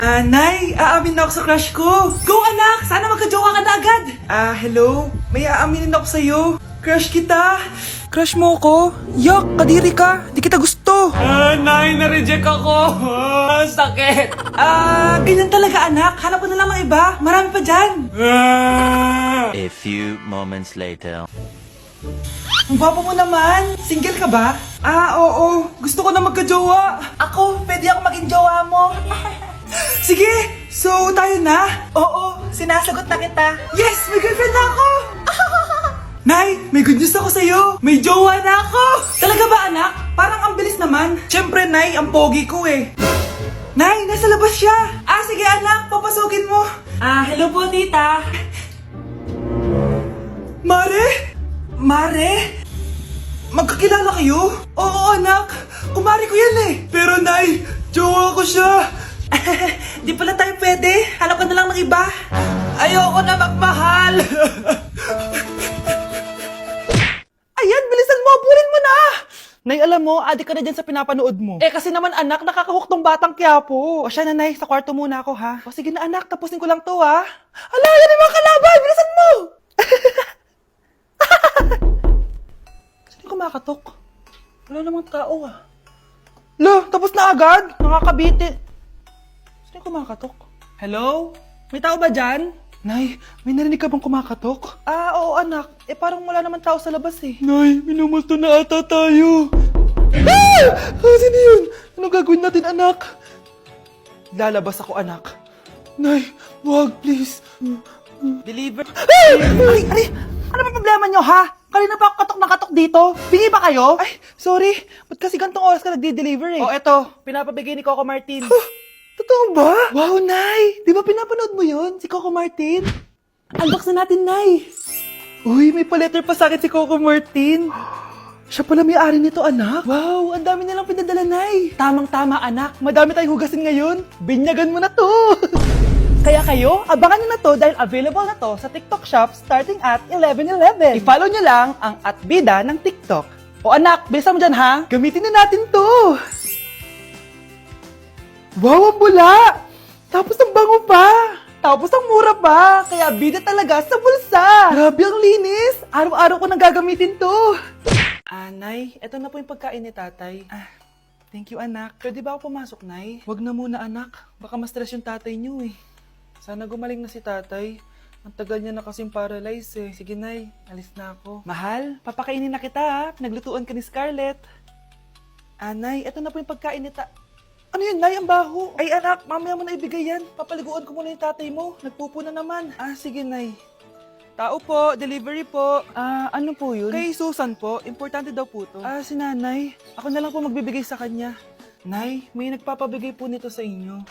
Nay, aamin na ako sa crush ko. Go anak! Sana magka-jowa ka na agad! Hello? May aaminin ako sa'yo. Crush kita. Crush mo ko? Yak, kadiri ka. Di kita gusto. Nay, na-reject ako. Sakit. Ganyan talaga anak. Hanap ko na lang ng iba. Marami pa dyan. A few moments later. Ang gwapo mo naman. Single ka ba? Oo. Gusto ko na magka-jowa. Ako, pwede ako maging jowa mo. Sige, so tayo na? Oo, sinasagot na kita. Yes, may girlfriend na ako! Nay, may good news ako sa'yo. May jowa na ako! Talaga ba anak? Parang ang bilis naman. Siyempre, Nay, ang pogi ko eh. Nay, nasa labas siya. Sige anak, papasukin mo. Hello po tita. Mare? Mare? Magkakilala kayo? Oo anak, kumari ko yan eh. Pero Nay, jowa ko siya. Di pala tayo pwede. Hanap ka na lang ng iba. Ayoko na magmahal. Ayan, bilisan mo. Abulin mo na. Nay, alam mo, adik ka na dyan sa pinapanood mo. Kasi naman anak, nakakahook tong batang Quiapo. O siya na, Nay, sa kwarto muna ako ha. O sige na anak, tapusin ko lang to ha. Ala, yan yung mga kalaban. Bilisan mo. Saan kumakatok? Wala namang tao ah. Lo, tapos na agad. Nakakabitin. Sino kumakatok? Hello? May tao ba dyan? Nay, may narinig ka bang kumakatok? Oo anak. Parang wala naman tao sa labas eh. Nay, minumusto na ata tayo. Sino yun? Ano gagawin natin anak? Lalabas ako anak. Nay, wag please. Deliver. Ari! Ano ba problema nyo ha? Kanina pa ako katok na katok dito. Bingi ba kayo? Ay, sorry. Ba't kasi gantong oras ka nagde-deliver eh? Eto. Pinapabigay ni Coco Martin. Totoo ba? Wow, Nay! Di ba pinapanood mo yun? Si Coco Martin? Unbox na natin, Nay! Uy, may pa-letter pa sa akin si Coco Martin. Siya pala may-ari nito, anak. Wow, ang dami nilang pinadala, Nay. Tamang-tama, anak. Madami tayong hugasin ngayon. Binyagan mo na to. Kaya kayo, abangan nyo na to dahil available na to sa TikTok Shop starting at 11/11. I-follow nyo lang ang @bida ng TikTok. O anak, bilisan mo dyan ha. Gamitin na natin to. Wow, ang bula! Tapos ang bango pa! Tapos ang mura pa! Kaya bida talaga sa bulsa! Grabe ang linis! Araw-araw ko nang gagamitin to! Nay, eto na po yung pagkain ni tatay. Thank you, anak. Pwede ba ako pumasok, Nay? Wag na muna, anak. Baka ma-stress yung tatay niyo eh. Sana gumaling na si tatay. Ang tagal niya na kasing paralyzed eh. Sige, Nay. Alis na ako. Mahal, papakainin na kita ha. Naglutuan ka ni Scarlett. Nay, eto na po yung pagkain ni Ano yun, Nay? Ang baho. Ay, anak, mamaya mo na ibigay yan. Papaliguan ko muna yung tatay mo. Nagpupo na naman. Sige, Nay. Tao po, delivery po. Ano po yun? Kay Susan po. Importante daw po to. Si Nanay. Ako na lang po magbibigay sa kanya. Nay, may nagpapabigay po nito sa inyo.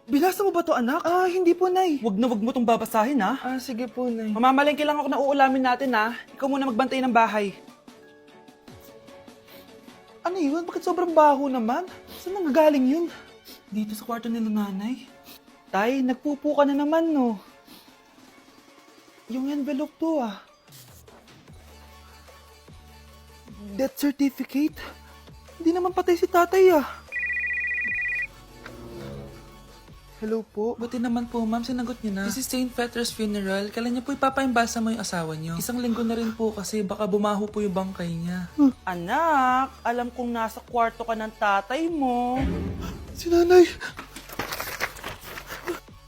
Binasa mo ba to, anak? Hindi po, Nay. Wag mo tong babasahin, ha? Sige po, Nay. Mamamalengke lang ako na uulamin natin, ha? Ikaw muna magbantay ng bahay. Ano yun? Bakit sobrang baho naman? Saan nanggagaling yun? Dito sa kwarto nila nanay. Tay, nagpupo ka na naman, no? Yung envelope to, Death certificate? Hindi naman patay si tatay, Hello po. Buti naman po, ma'am. Sinagot niyo na. This is St. Peter's Funeral. Kailan niyo po ipapaimbasa mo yung asawa niyo? Isang linggo na rin po kasi baka bumaho po yung bangkay niya. Anak, alam kong nasa kwarto ka ng tatay mo. Si nanay.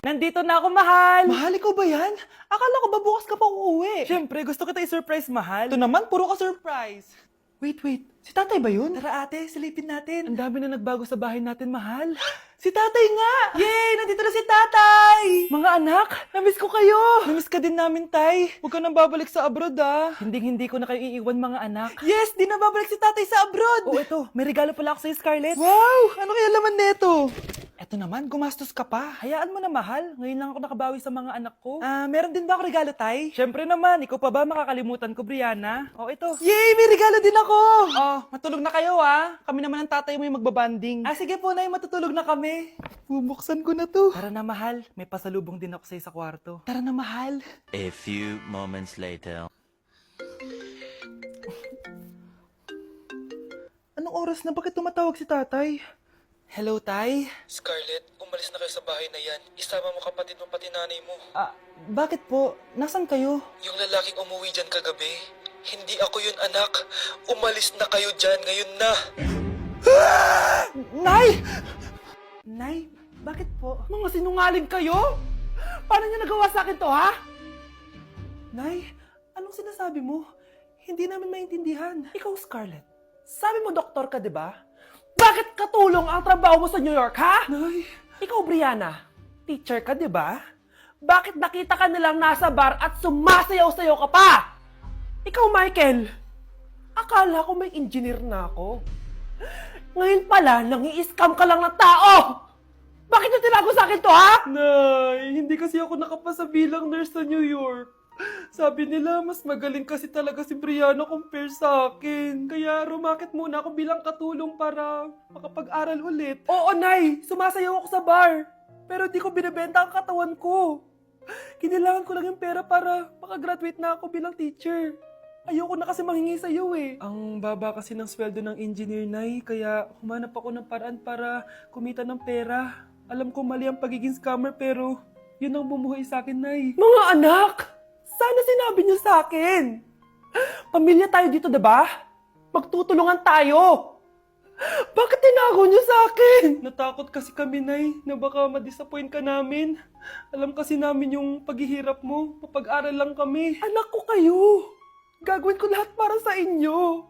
Nandito na ako, mahal. Mahal, ikaw ba yan? Akala ko ba bukas ka pa uuwi? Siyempre, gusto kita i-surprise, mahal. Ito naman, puro ka surprise. Wait. Si tatay ba yun? Tara ate, silipin natin. Ang dami na nagbago sa bahay natin, mahal. Si tatay nga! Yay! Nandito na si tatay! Mga anak, namiss ko kayo! Namiss ka din namin, tay. Huwag ka nang babalik sa abroad, Hindi ko na kayo iiwan, mga anak. Yes! Di na babalik si tatay sa abroad! Ito. May regalo pala ako sa'yo, Scarlett. Wow! Ano kaya laman neto? Eto naman, gumastos ka pa. Hayaan mo na, mahal. Ngayon lang ako nakabawi sa mga anak ko. Meron din ba ako regalo, tay? Siyempre naman, ikaw pa ba makakalimutan ko, Brianna? Ito. Yay! May regalo din ako! Matulog na kayo, Kami naman ang tatay mo yung magbabanding. Sige po, nay, matutulog na kami. Bubuksan ko na to. Tara na, mahal. May pasalubong din ako sa'yo sa kwarto. Tara na, mahal. A few moments later. Anong oras na? Bakit tumatawag si tatay? Hello, Tay? Scarlett, umalis na kayo sa bahay na yan. Isama mo kapatid mo pati nanay mo. Bakit po? Nasaan kayo? Yung lalaking umuwi dyan kagabi, hindi ako yun anak. Umalis na kayo dyan ngayon na. Nay! Nay, bakit po? Mga sinungaling kayo? Paano niyo nagawa sa akin to, ha? Nay, anong sinasabi mo? Hindi namin maintindihan. Ikaw, Scarlett, sabi mo doktor ka, di ba? Bakit katulong ang trabaho mo sa New York, ha? Nay. Ikaw, Brianna, teacher ka, di ba? Bakit nakita ka nilang nasa bar at sumasayaw-sayaw ka pa? Ikaw, Michael, akala ko may engineer na ako. Ngayon pala, nangi-scam ka lang ng tao! Bakit niyo tinago sa akin to, ha? Nay, hindi kasi ako nakapasa bilang nurse sa New York. Sabi nila, mas magaling kasi talaga si Brianna compare sa akin. Kaya rumakit muna ako bilang katulong para makapag-aral ulit. Oo, Nay! Sumasayaw ako sa bar. Pero di ko binibenta ang katawan ko. Kinilangan ko lang yung pera para makagraduate na ako bilang teacher. Ayoko na kasi manghingi sa iyo eh. Ang baba kasi ng sweldo ng engineer, Nay, kaya humanap ako ng paraan para kumita ng pera. Alam ko mali ang pagiging scammer pero yun ang bumuhay sa akin, Nay. Mga anak! Sana sinabi niyo sa akin. Pamilya tayo dito, diba? Magtutulungan tayo. Bakit tinago niyo sa akin? Natakot kasi kami, Nay, na baka ma-disappoint ka namin. Alam kasi namin yung paghihirap mo. Papag-aral lang kami. Anak ko kayo. Gagawin ko lahat para sa inyo.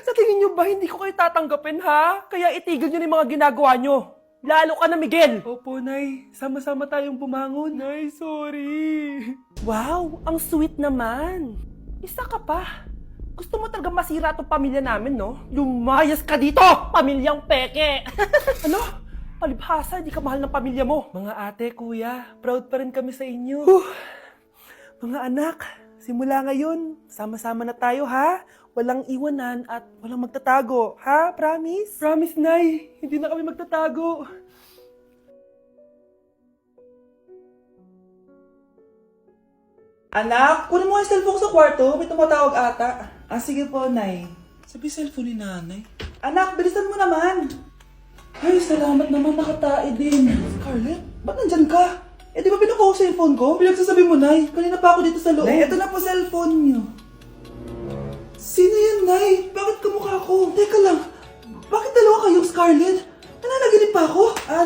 Sa tingin niyo ba hindi ko kayo tatanggapin, ha? Kaya itigil niyo na yung mga ginagawa niyo. Lalo ka na, Miguel! Opo, Nay. Sama-sama tayong bumangon. Nay, sorry. Wow, ang sweet naman. Isa ka pa. Gusto mo talaga masira itong pamilya namin, no? Lumayas ka dito, pamilyang peke! Ano? Palibhasa, di ka mahal ng pamilya mo. Mga ate, kuya, proud pa rin kami sa inyo. Mga anak, simula ngayon, sama-sama na tayo, ha? Walang iwanan at walang magtatago, ha? Promise? Promise, Nay. Hindi na kami magtatago. Anak, kunin mo yung cellphone ko sa kwarto. May tumatawag ata. Sige po, Nay. Sabi cellphone ni nanay. Anak, bilisan mo naman. Ay, salamat naman. Nakatae din. Scarlett, ba't nandyan ka? Eh, di ba pinukuha ko sa cellphone ko? Pinagsasabi mo, Nay. Kanina pa ako dito sa loob. Nay, ito na po cellphone niyo. Sino yan, Nay? Bakit kamukha ko? Teka lang, bakit dalawa kayong Scarlett? Nananaginip pa ako?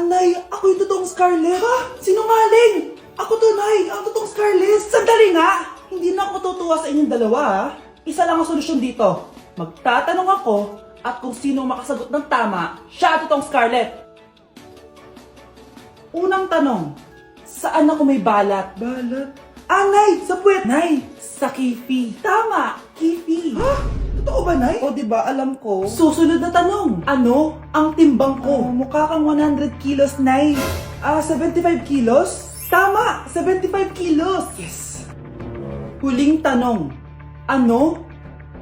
Nay, ako yung totoong Scarlett. Ha? Sinungaling! Ako to, Nay, ang totoong Scarlett. Sandali nga! Hindi na ako matutuwa sa inyong dalawa, ha? Isa lang ang solusyon dito. Magtatanong ako at kung sino makasagot ng tama, siya ang totoong Scarlett. Unang tanong, saan ako may balat? Balat? Nay, sa puwet! Nay, sa kifi. Tama, kifi. Ha? Totoo ba, Nay? O, diba, alam ko. Susunod na tanong. Ano ang timbang ko? Mukha kang 100 kilos, Nay. 75 kilos? Tama, 75 kilos. Yes. Huling tanong. Ano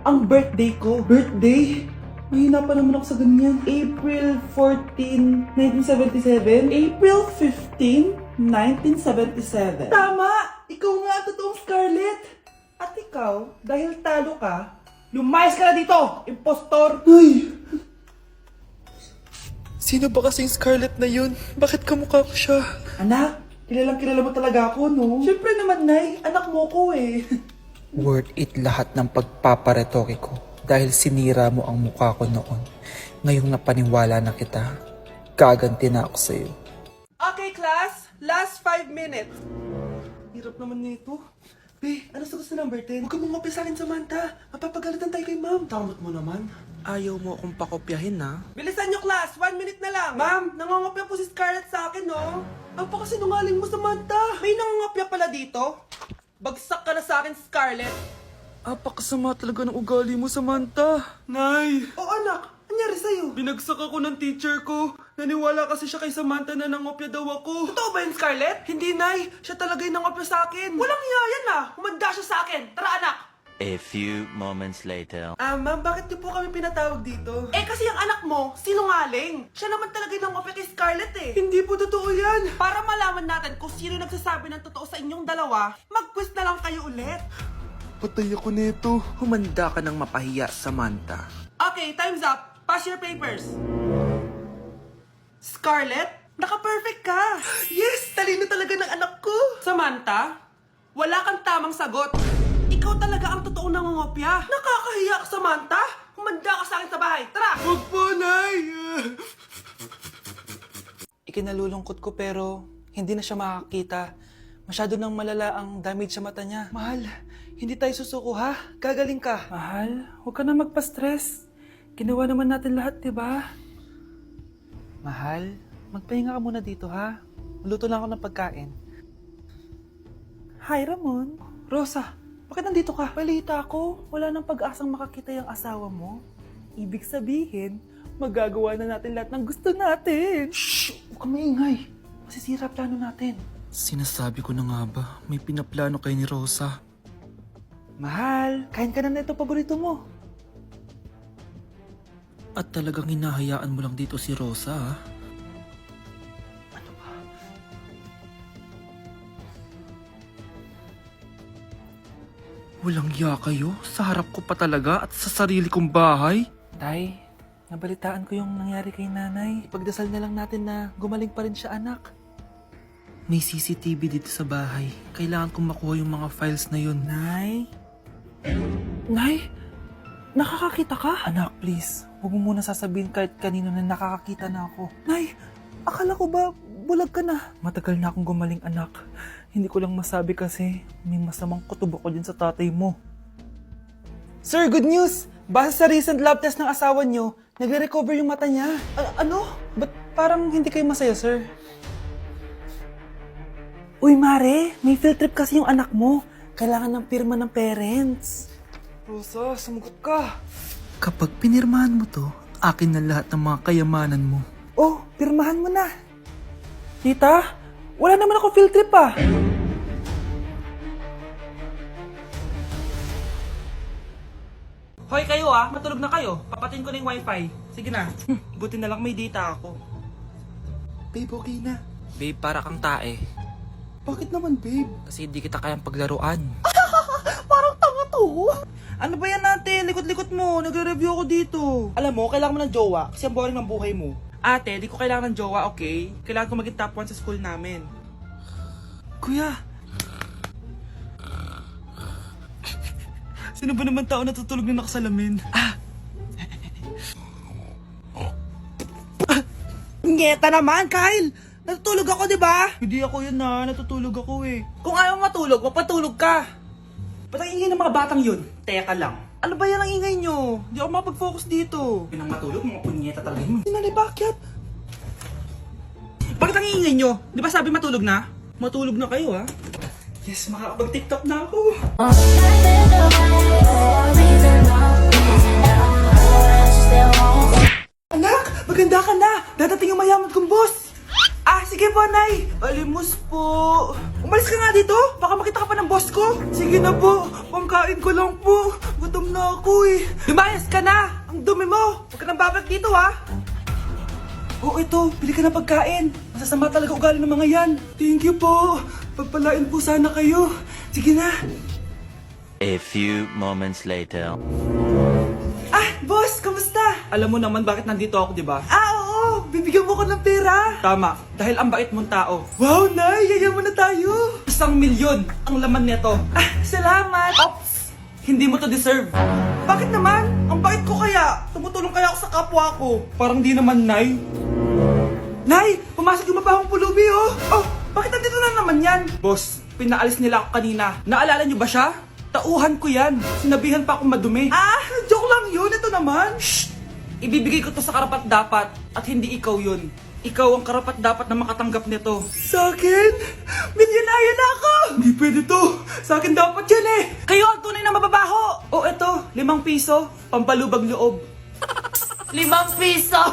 ang birthday ko? Birthday? Mahina pa naman ako sa ganyan. April 14, 1977? April 15, 1977. Tama! Ikaw nga ang totoong Scarlett! At ikaw, dahil talo ka, lumayas ka na dito, impostor! Ay! Sino ba kasing Scarlett na yun? Bakit kamukha ko siya? Anak, kilala mo talaga ako, no? Siyempre naman, Nay. Anak mo ko eh. Worth it lahat ng pagpaparetoke ko dahil sinira mo ang mukha ko noon. Ngayong napaniwala na kita, gaganti na ako sa'yo. Okay, class. Last 5 minutes. Hirap naman nito. Be, ano sa gusto number 10? Huwag ka mong ngopya sa akin, Samantha. Mapapagalitan tayo kay ma'am. Tamot mo naman. Ayaw mo akong pakopyahin, ha? Bilisan nyo, class. 1 minute na lang. Ma'am, nangangopya po si Scarlett sa akin, no? Ang pakasinungaling mo, Samantha. May nangangopya pala dito. Bagsak ka na sa akin, Scarlett. Apakasama talaga ng ugali mo, Samantha. Nay! O anak, anyari sa'yo? Binagsak ako ng teacher ko. Naniwala kasi siya kay Samantha na nangopya daw ako. Totoo ba yun, Scarlett? Hindi, Nay. Siya talaga yung nangopya sa akin. Walang hiya yan, Humanda siya sa akin. Tara, anak. A few moments later. Ma'am, bakit niyo po kami pinatawag dito? Eh, kasi yung anak mo, sinungaling. Siya naman talaga yung nangopya kay Scarlett eh. Hindi po totoo yan. Para malaman natin kung sino nagsasabi ng totoo sa inyong dalawa, mag-quiz na lang kayo ulit. Patay ako nito. Humanda ka ng mapahiya, Samantha. Okay, time's up. Pass your papers. Scarlett, naka-perfect ka! Yes! Talino talaga ng anak ko! Samantha, wala kang tamang sagot. Ikaw talaga ang totoong nangungopya. Nakakahiya ka, Samantha! Humanda ka sa akin sa bahay. Tara! Huwag po, Nay! Ikinalulungkot ko pero hindi na siya makakita. Masyado nang malala ang damage sa mata niya. Mahal, hindi tayo susuko ha? Gagaling ka. Mahal, huwag ka na magpa-stress. Ginawa naman natin lahat, diba? Mahal, magpahinga ka muna dito ha. Maluto lang ako ng pagkain. Hi, Ramon. Rosa, bakit nandito ka? Balita ko, wala nang pag-asang makakita yung asawa mo. Ibig sabihin, magagawa na natin lahat ng gusto natin. Shh! Huwag kang maingay. Masisira plano natin. Sinasabi ko na nga ba, may pinaplano kay ni Rosa. Mahal, kain ka na nito paborito mo. At talagang hinahayaan mo lang dito si Rosa, ha? Ano ba? Walang iya kayo? Sa harap ko pa talaga at sa sarili kong bahay? Tay, nabalitaan ko yung nangyari kay nanay. Ipagdasal na lang natin na gumaling pa rin siya, anak. May CCTV dito sa bahay. Kailangan kong makuha yung mga files na yun. Nay? Nay? Nakakakita ka? Anak, please. Huwag mo muna sasabihin kahit kanino na nakakakita na ako. Nay, akala ko ba bulag ka na? Matagal na akong gumaling, anak. Hindi ko lang masabi kasi may masamang kutubo ko dyan sa tatay mo. Sir, good news! Base sa recent lab test ng asawa niyo, nagre-recover yung mata niya. Ano? Ba't parang hindi kayo masaya, sir? Uy, Mare, may field trip kasi yung anak mo. Kailangan ng pirma ng parents. Rosa, sumagot ka. Kapag pinirmahan mo to, akin na lahat ng mga kayamanan mo. Oh, pirmahan mo na. Tita, wala naman ako field trip ah. Hoy kayo ah, matulog na kayo. Papatin ko na yung wifi. Sige na. Buti na lang may data ako. Babe, okay na. Babe, para kang tae. Bakit naman, babe? Kasi hindi kita kayang paglaruan. Parang tanga to. Ano ba yan natin? Likot-likot mo. Nagre-review ako dito. Alam mo, kailangan mo ng jowa kasi ang boring ng buhay mo. Ate, di ko kailangan ng jowa, okay? Kailangan ko maging top 1 sa school namin. Kuya! Sino ba naman tao natutulog na nakasalamin? Ngeta naman, Kyle! Natutulog ako, di ba? Hindi ako yun na, natutulog ako eh. Kung ayaw matulog, mapatulog ka. Ba't ang ingay ng mga batang yun? Teka lang. Ano ba yan ang ingay nyo? Hindi ako mapag-focus dito. Pinang matulog, mga punyeta talaga yun. Sinali, bakit? Bakit ang ingay nyo? Di ba sabi matulog na? Matulog na kayo, ha? Yes, makakapag-tiktok na ako. Anak, maganda ka na. Dadating yung mayaman kong boss. Ah, sige po, Nay. Alimos po. Umalis ka nga dito. Baka makita ka pa ng boss ko. Sige na po. Pangkain ko lang po. Gutom na ako eh. Lumayas ka na. Ang dumi mo. Huwag ka nang babalik dito, ha. Oh, ito. Bili ka ng pagkain. Masasama talaga ugali ng mga yan. Thank you po. Pagpalain po sana kayo. Sige na. A few moments later. Ah, boss. Kamusta? Alam mo naman bakit nandito ako, di ba? Ah, oo. Bibigyan mo ko ng pera. Tama. Dahil ang bait mong tao. Wow, Nay. Yayaman na tayo. 1 milyon ang laman nito. Ah, salamat. Ops. Hindi mo to deserve. Bakit naman? Ang bait ko kaya. Tumutulong kaya ako sa kapwa ko. Parang di naman, Nay. Nay, pumasok yung mabahong pulubi, oh. Oh, bakit nandito na naman yan? Boss, pinaalis nila ako kanina. Naalala niyo ba siya? Tauhan ko yan. Sinabihan pa akong madumi. Ah, joke lang yun. Ito naman. Shh! Ibibigay ko to sa karapat-dapat at hindi ikaw yun. Ikaw ang karapat-dapat na makatanggap nito. Sa akin? Milyonaryo na ako! Hindi pwede to. Sa akin dapat yan eh. Kayo ang tunay na mababaho. Oh, eto. 5 piso. Pampalubag loob. 5 piso!